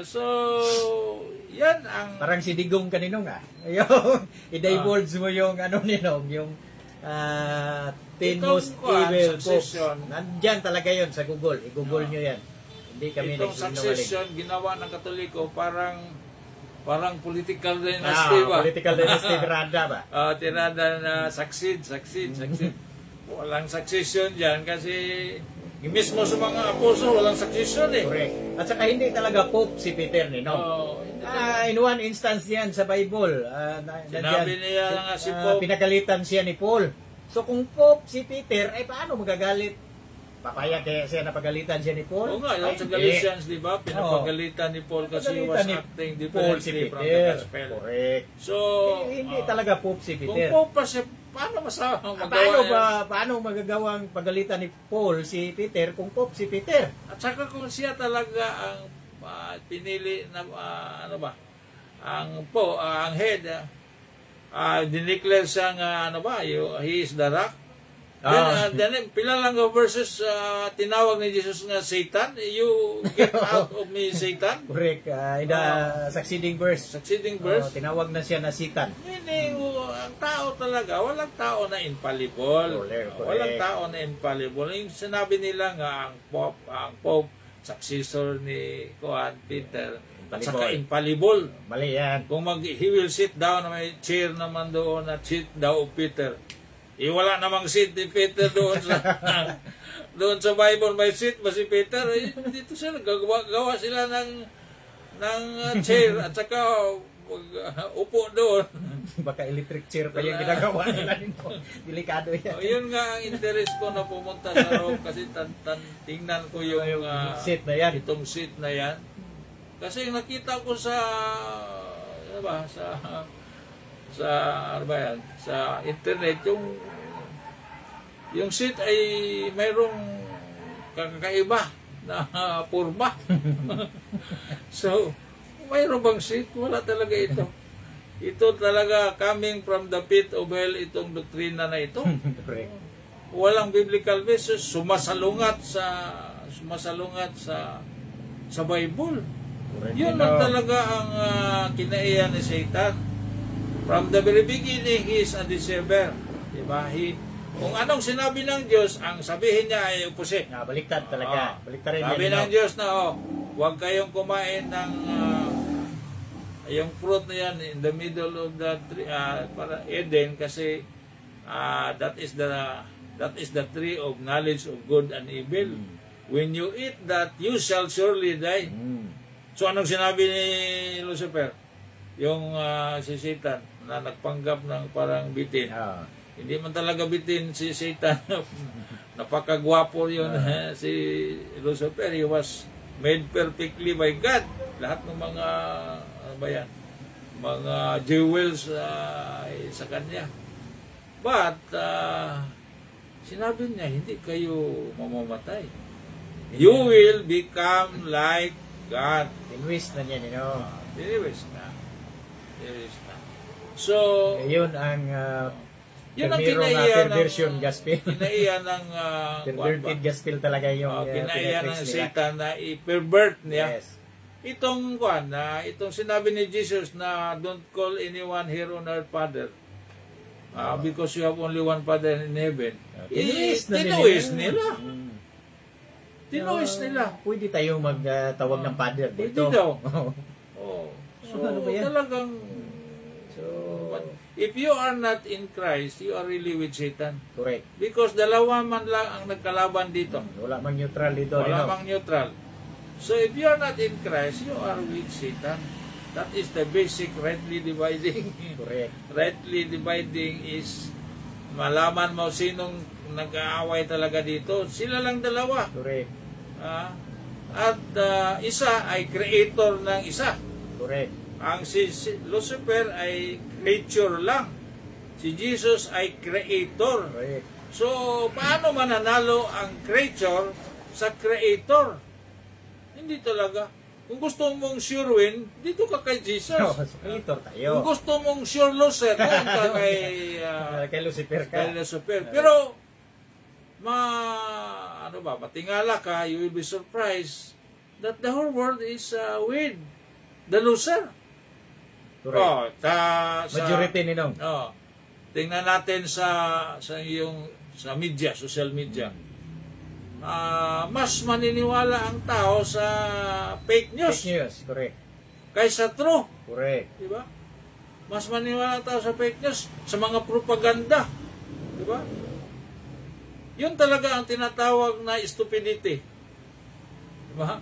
So, yan ang... Parang si Digong kaninong Yung, i-divulge mo yung ninong, yung 10 most evil popes. Nandyan talaga yun sa Google. I-Google nyo yan. Hindi kami itong nagsinungaling. succession ginawa ng Katoliko parang political dynasty ba? Political dynasty tirada ba? Tirada na succeed. Walang succession dyan kasi mismo sa mga apostol walang succession eh. Correct. At saka hindi talaga Pope si Peter no? In one instance yan sa Bible. Sinabi niya nga si Pope. Pinagalitan siya ni Paul. So kung Pope si Peter, ay paano magagalit? Papayag kaya siya napagalitan siya ni Paul? Oo nga, yung sa Galatians, di ba? Pinapagalitan ni Paul kasi he was acting differently from the gospel. Correct. So, hindi talaga Pope si kung Peter. Pope pa siya, paano magawa paano magagawang pagalitan ni Paul si Peter kung Pope si Peter? At saka kung siya talaga ang pinili na ang head, dineclare siyang he is the rock. Then pila lang nga verses tinawag ni Jesus nga Satan, you get out of me Satan. Correct. In the succeeding verse. Tinawag na siya na Satan. Meaning, ang tao talaga, walang tao na infallible. Walang tao na infallible. Yung sinabi nila nga ang Pope, successor ni Peter, at saka infallible. Mali yan. Kung he will sit down, may chair naman doon na seat daw of Peter. Wala namang seat ni Peter doon sa Bible, may seat ba si Peter? Dito sila gawa sila ng ng chair at saka upo doon. Baka electric chair pa yung ginagawa nila nito. Delikado yan. Yun nga ang interest ko na pumunta sa Rome kasi tingnan ko yung Seat na yan. itong seat na yan. Kasi nakita ko sa ano ba, sa ano ba yan, sa internet yung seat ay mayroong kakaiba na purma. So, mayroon bang seat? Wala talaga ito. Ito talaga coming from the pit of hell, itong doktrina na ito. Correct. Walang biblical basis, sumasalungat sa Bible. Correct. Yun lang talaga ang kinaiyan ni Satan. From the very beginning, he is a deceiver. Diba? Kung anong sinabi ng Diyos, ang sabihin niya ay opposite. Baliktad talaga. Baliktad rin Sabi yan. ng Diyos na, huwag kayong kumain ng yung fruit na yan in the middle of the tree, para Eden, kasi that is the tree of knowledge of good and evil. When you eat that, you shall surely die. So anong sinabi ni Lucifer? Yung si Satan na nagpanggap ng parang bitin. Hindi man talaga bitin si Satan. Napakagwapo yun. Si Lucifer, he was made perfectly by God. Lahat ng mga ano ba yan? Mga jewels sa kanya. But sinabi niya, hindi kayo mamamatay. You will become like God. Tinwist na niya, Tinwist na. So, yun ang yun ang perversion gospel. kinaiya ng Perverted gospel talaga yung kinaiya ng nila. Satan na i-pervert niya. Yes. Itong itong sinabi ni Jesus na don't call anyone here on earth Father. Because you have only one Father in heaven. Tinuwis nila. Tinuwis nila. Pwede tayong magtawag ng Father dito. Pwede daw. So, ano ba yan? talagang if you are not in Christ, you are really with Satan. Correct. Because dalawa man lang ang nagkalaban dito. Wala mang neutral dito. Wala mang neutral. So if you are not in Christ, you are with Satan. That is the basic rightly dividing. Correct. Rightly dividing is malaman mo sinong nag-aaway talaga dito. Sila lang dalawa. Correct. At isa ay creator ng isa. Correct. Ang si Lucifer ay creature lang. Si Jesus ay creator. Correct. So, paano mananalo ang creature sa creator? Hindi talaga. Kung gusto mong sure win, dito ka kay Jesus. Creator tayo. Kung gusto mong sure loser, doon ka kay Lucifer ka. kay Lucifer. Pero, matingala ka, you will be surprised that the whole world is with the loser. Correct. Majority ninong. Tingnan natin sa media, social media. Mas maniniwala ang tao sa fake news. Fake news, correct. Kaysa true. Correct. Diba? Mas maniniwala ang tao sa fake news, sa mga propaganda. Diba? Yun talaga ang tinatawag na stupidity. Diba?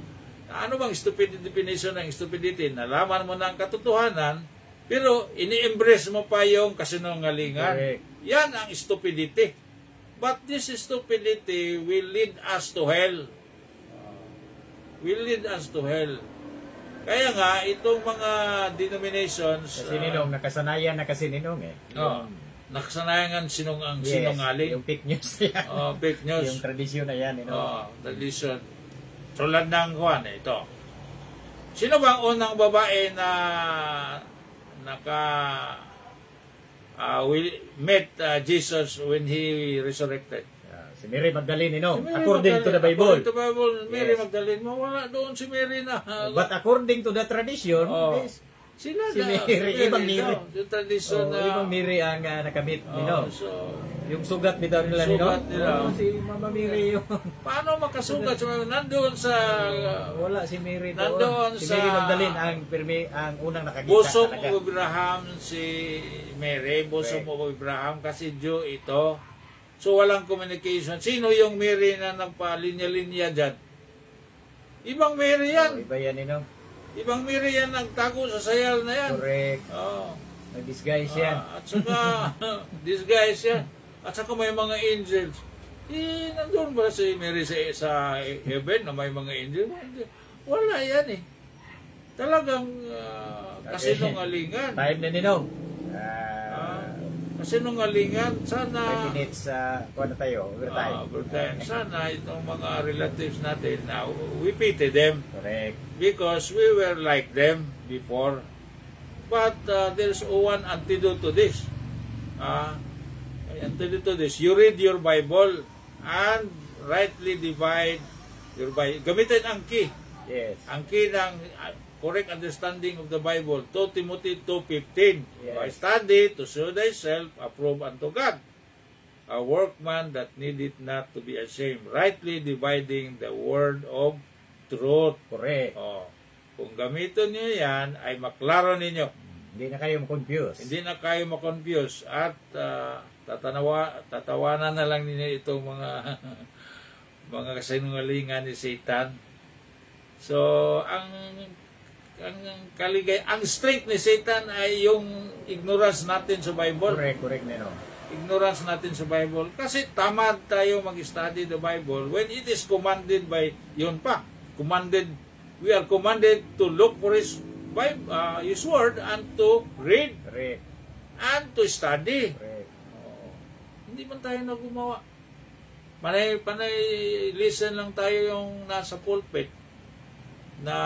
Ano bang stupidity definition ng stupidity? Nalaman mo na ang katotohanan, pero ini-embrace mo pa yung kasinungalingan. Correct. Yan ang stupidity. But this stupidity will lead us to hell. Will lead us to hell. Kaya nga, itong mga denominations... Kasi ninong, nakasanayan na kasi ninong nakasanayan sinungaling. Yung fake news yan. Fake news. Yung tradisyon na yan. Tradition. Tulad ng ito. Sino bang unang babae na met Jesus when he resurrected? Si Mary Magdalene, According to the Bible. According to the Bible, Mary Magdalene, mawala doon si Mary na. But according to the tradition, sila si Mary, ibang Mary. Yung tradition na... ibang Mary ang nakamit, yung sugat nila, sugat nila. Si Mama Mary yung... Paano makasugat? Nandoon sa... wala si Mary doon. Nandoon si sa... Mary Magdalene ang unang nakakita. Bosom talaga. of Abraham si Mary. Bosom of Abraham kasi Jew ito. So walang communication. Sino yung Mary na nagpalinya-linya dyan? Ibang Mary yan. Iba yan, Ibang Mary yan nagtago sa sayal na yan. Correct. Oh. Nag-disguise yan. At saka, disguise yan. At saka may mga angels. Nandun ba si Mary sa heaven na may mga angels? Wala yan eh. Talagang kasinungalingan. Time na ninong. Kasinungalingan. Sana 5 minutes kuha na tayo. Overtime. Overtime. Sana itong mga relatives natin, we pity them. Correct. Because we were like them before. But there's one antidote to this. Antidote to this. You read your Bible and rightly divide your Bible. Gamitin ang key. Yes. Ang key ng correct understanding of the Bible. 2 Timothy 2:15. Yes. Study to show thyself approved unto God. A workman that needeth not to be ashamed. Rightly dividing the word of truth. Correct. Kung gamitin niyo yan, ay maklaro ninyo. Hindi na kayo confuse. Hindi na kayo makonfuse. At tatawanan na lang ninyo itong mga mga kasinungalingan ni Satan. So, ang strength ni Satan ay yung ignorance natin sa Bible. Correct nino. Ignorance natin sa Bible. Kasi tamad tayo mag-study the Bible when it is commanded by, yun pa, we are commanded to look for His Bible, His Word, and to read, and to study. Hindi man tayo na gumawa. Panay listen lang tayo yung nasa pulpit na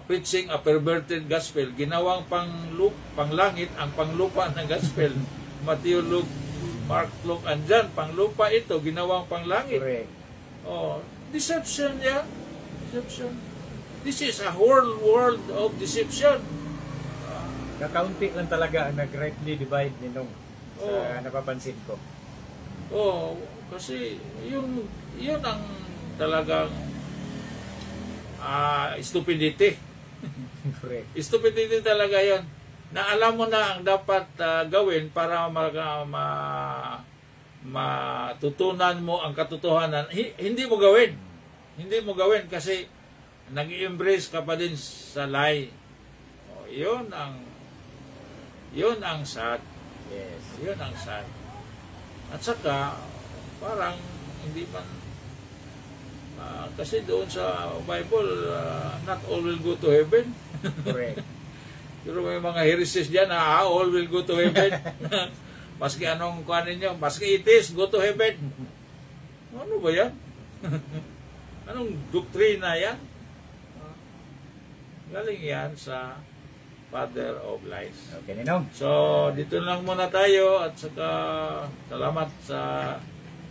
preaching a perverted gospel, ginawang panglangit ang panglupa ng gospel. Matthew, Luke, Mark, Luke, and John, panglupa ito, ginawang panglangit. Correct. Deception yan. Deception. This is a whole world of deception. Kakaunti lang talaga ang nag-rightly divide ninong sa napapansin ko. Kasi yun ang talagang stupidity. Correct. Stupidity talaga yon. Na alam mo na ang dapat gawin para matutunan mo ang katotohanan. Hindi mo gawin. Hindi mo gawin kasi nag-embrace ka pa din sa lie. Yun ang sad. Yes. Yun ang sad. At saka parang hindi man kasi doon sa Bible, not all will go to heaven. Correct. Pero may mga heresies dyan na all will go to heaven. Maski anong kuhanin nyo, maski itis, go to heaven. Ano ba yan? Anong doktrina yan? Galing yan sa father of lies. Okay, ninong. So, dito lang muna tayo at saka salamat sa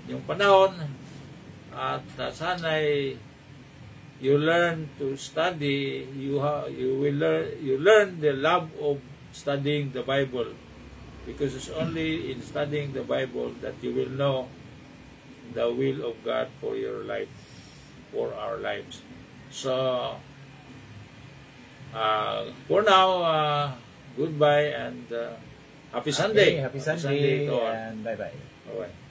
yung panahon. At sana'y you learn to study, you learn the love of studying the Bible, because it's only in studying the Bible that you will know the will of God for your life, for our lives. So for now, goodbye and happy Sunday. Happy Sunday to all. and bye-bye. Bye-bye.